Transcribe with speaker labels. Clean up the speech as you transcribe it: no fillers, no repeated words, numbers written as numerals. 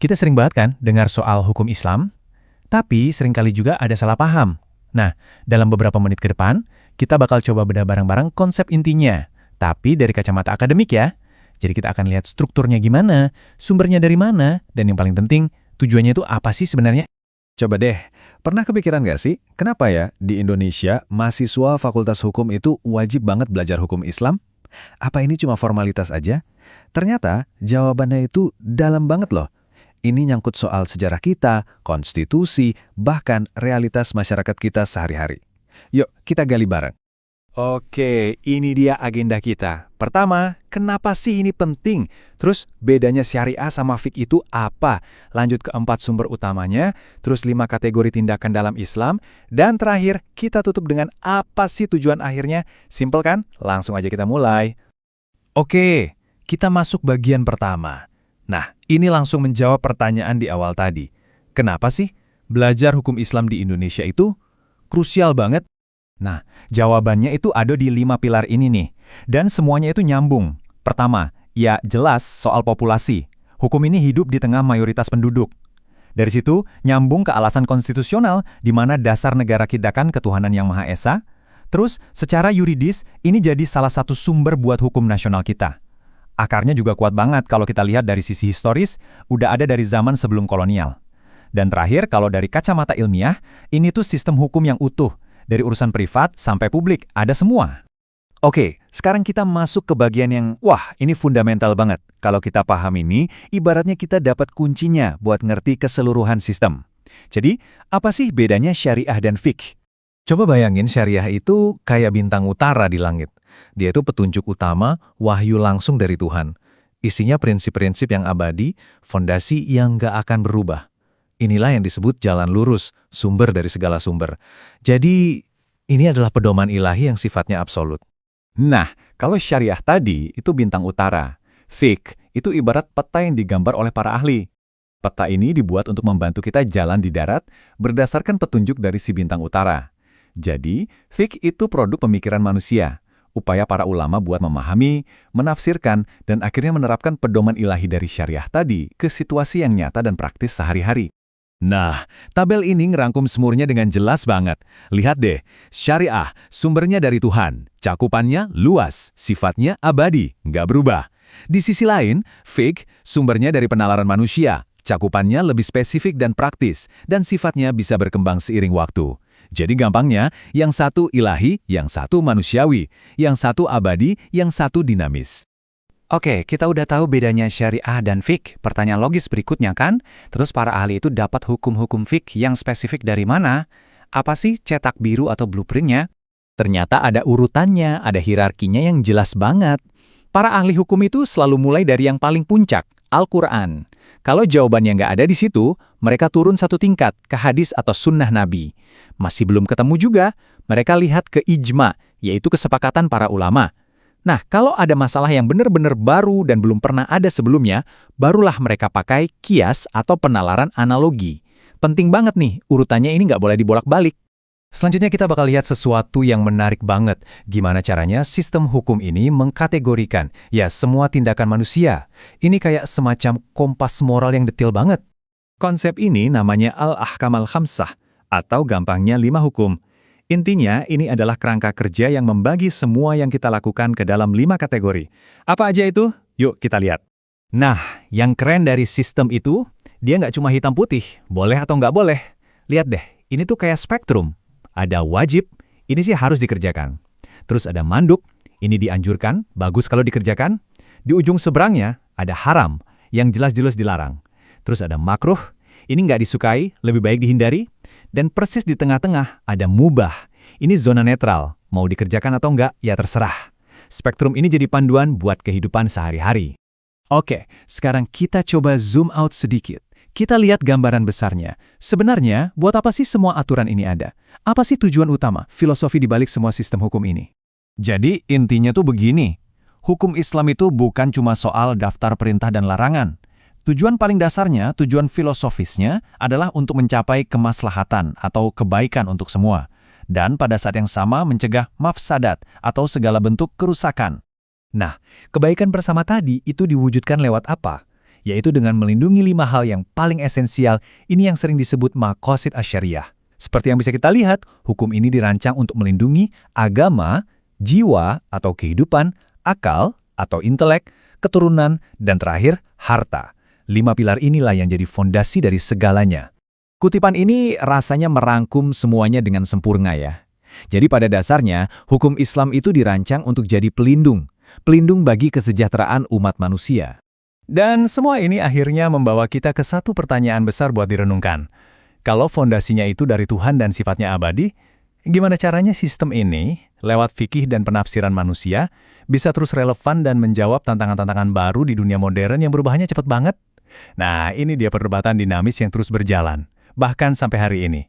Speaker 1: Kita sering banget kan dengar soal hukum Islam, tapi seringkali juga ada salah paham. Nah, dalam beberapa menit ke depan, kita bakal coba bedah bareng-bareng konsep intinya, tapi dari kacamata akademik ya. Jadi kita akan lihat strukturnya gimana, sumbernya dari mana, dan yang paling penting, tujuannya itu apa sih sebenarnya?
Speaker 2: Coba deh, pernah kepikiran nggak sih, kenapa ya di Indonesia mahasiswa Fakultas Hukum itu wajib banget belajar hukum Islam? Apa ini cuma formalitas aja? Ternyata jawabannya itu dalam banget loh. Ini nyangkut soal sejarah kita, konstitusi, bahkan realitas masyarakat kita sehari-hari. Yuk, kita gali bareng.
Speaker 3: Oke, ini dia agenda kita. Pertama, kenapa sih ini penting? Terus, bedanya syariah sama fiqh itu apa? Lanjut ke 4 sumber utamanya, terus 5 kategori tindakan dalam Islam, dan terakhir, kita tutup dengan apa sih tujuan akhirnya? Simpel kan? Langsung aja kita mulai.
Speaker 1: Oke, kita masuk bagian pertama. Nah, ini langsung menjawab pertanyaan di awal tadi. Kenapa sih belajar hukum Islam di Indonesia itu krusial banget?
Speaker 3: Nah, jawabannya itu ada di 5 pilar ini nih. Dan semuanya itu nyambung. Pertama, ya jelas soal populasi. Hukum ini hidup di tengah mayoritas penduduk. Dari situ, nyambung ke alasan konstitusional di mana dasar negara kita kan ketuhanan yang Maha Esa. Terus, secara yuridis, ini jadi salah satu sumber buat hukum nasional kita. Akarnya juga kuat banget kalau kita lihat dari sisi historis, udah ada dari zaman sebelum kolonial. Dan terakhir, kalau dari kacamata ilmiah, ini tuh sistem hukum yang utuh. Dari urusan privat sampai publik, ada semua. Oke, sekarang kita masuk ke bagian yang, wah, ini fundamental banget. Kalau kita paham ini, ibaratnya kita dapat kuncinya buat ngerti keseluruhan sistem. Jadi, apa sih bedanya syariah dan fiqh?
Speaker 1: Coba bayangin syariah itu kayak bintang utara di langit. Dia itu petunjuk utama, wahyu langsung dari Tuhan. Isinya prinsip-prinsip yang abadi, fondasi yang nggak akan berubah. Inilah yang disebut jalan lurus, sumber dari segala sumber. Jadi, ini adalah pedoman ilahi yang sifatnya absolut.
Speaker 3: Nah, kalau syariah tadi itu bintang utara. Fiqh itu ibarat peta yang digambar oleh para ahli. Peta ini dibuat untuk membantu kita jalan di darat berdasarkan petunjuk dari si bintang utara. Jadi, fiqh itu produk pemikiran manusia. Upaya para ulama buat memahami, menafsirkan, dan akhirnya menerapkan pedoman ilahi dari syariah tadi ke situasi yang nyata dan praktis sehari-hari.
Speaker 1: Nah, tabel ini ngerangkum semurnya dengan jelas banget. Lihat deh, syariah, sumbernya dari Tuhan, cakupannya luas, sifatnya abadi, nggak berubah. Di sisi lain, fiqh, sumbernya dari penalaran manusia, cakupannya lebih spesifik dan praktis, dan sifatnya bisa berkembang seiring waktu. Jadi gampangnya, yang satu ilahi, yang satu manusiawi, yang satu abadi, yang satu dinamis.
Speaker 3: Oke, kita udah tahu bedanya syariah dan fiqh. Pertanyaan logis berikutnya kan, terus para ahli itu dapat hukum-hukum fiqh yang spesifik dari mana? Apa sih cetak biru atau blueprintnya? Ternyata ada urutannya, ada hierarkinya yang jelas banget. Para ahli hukum itu selalu mulai dari yang paling puncak, Al-Quran. Kalau jawabannya nggak ada di situ, mereka turun satu tingkat ke hadis atau sunnah Nabi. Masih belum ketemu juga, mereka lihat ke ijma, yaitu kesepakatan para ulama. Nah, kalau ada masalah yang benar-benar baru dan belum pernah ada sebelumnya, barulah mereka pakai kias atau penalaran analogi. Penting banget nih, urutannya ini nggak boleh dibolak-balik.
Speaker 1: Selanjutnya kita bakal lihat sesuatu yang menarik banget. Gimana caranya sistem hukum ini mengkategorikan, ya semua tindakan manusia. Ini kayak semacam kompas moral yang detail banget.
Speaker 3: Konsep ini namanya Al-Ahkam Al-Khamsah, atau gampangnya 5 hukum. Intinya, ini adalah kerangka kerja yang membagi semua yang kita lakukan ke dalam 5 kategori. Apa aja itu? Yuk kita lihat. Nah, yang keren dari sistem itu, dia nggak cuma hitam putih, boleh atau nggak boleh. Lihat deh, ini tuh kayak spektrum. Ada wajib, ini sih harus dikerjakan. Terus ada mandub, ini dianjurkan, bagus kalau dikerjakan. Di ujung seberangnya, ada haram, yang jelas-jelas dilarang. Terus ada makruh, ini nggak disukai, lebih baik dihindari. Dan persis di tengah-tengah ada mubah. Ini zona netral, mau dikerjakan atau enggak, ya terserah. Spektrum ini jadi panduan buat kehidupan sehari-hari.
Speaker 1: Oke, sekarang kita coba zoom out sedikit. Kita lihat gambaran besarnya. Sebenarnya, buat apa sih semua aturan ini ada? Apa sih tujuan utama, filosofi dibalik semua sistem hukum ini?
Speaker 2: Jadi intinya tuh begini, hukum Islam itu bukan cuma soal daftar perintah dan larangan. Tujuan paling dasarnya, tujuan filosofisnya adalah untuk mencapai kemaslahatan atau kebaikan untuk semua. Dan pada saat yang sama mencegah mafsadat atau segala bentuk kerusakan.
Speaker 3: Nah, kebaikan bersama tadi itu diwujudkan lewat apa? yaitu dengan melindungi 5 hal yang paling esensial, ini yang sering disebut maqasid asyariah. Seperti yang bisa kita lihat, hukum ini dirancang untuk melindungi agama, jiwa atau kehidupan, akal atau intelek, keturunan, dan terakhir, harta. 5 pilar inilah yang jadi fondasi dari segalanya.
Speaker 1: Kutipan ini rasanya merangkum semuanya dengan sempurna ya. Jadi pada dasarnya, hukum Islam itu dirancang untuk jadi pelindung bagi kesejahteraan umat manusia.
Speaker 3: Dan semua ini akhirnya membawa kita ke satu pertanyaan besar buat direnungkan. Kalau fondasinya itu dari Tuhan dan sifatnya abadi, gimana caranya sistem ini, lewat fikih dan penafsiran manusia, bisa terus relevan dan menjawab tantangan-tantangan baru di dunia modern yang berubahnya cepat banget? Nah, ini dia perdebatan dinamis yang terus berjalan, bahkan sampai hari ini.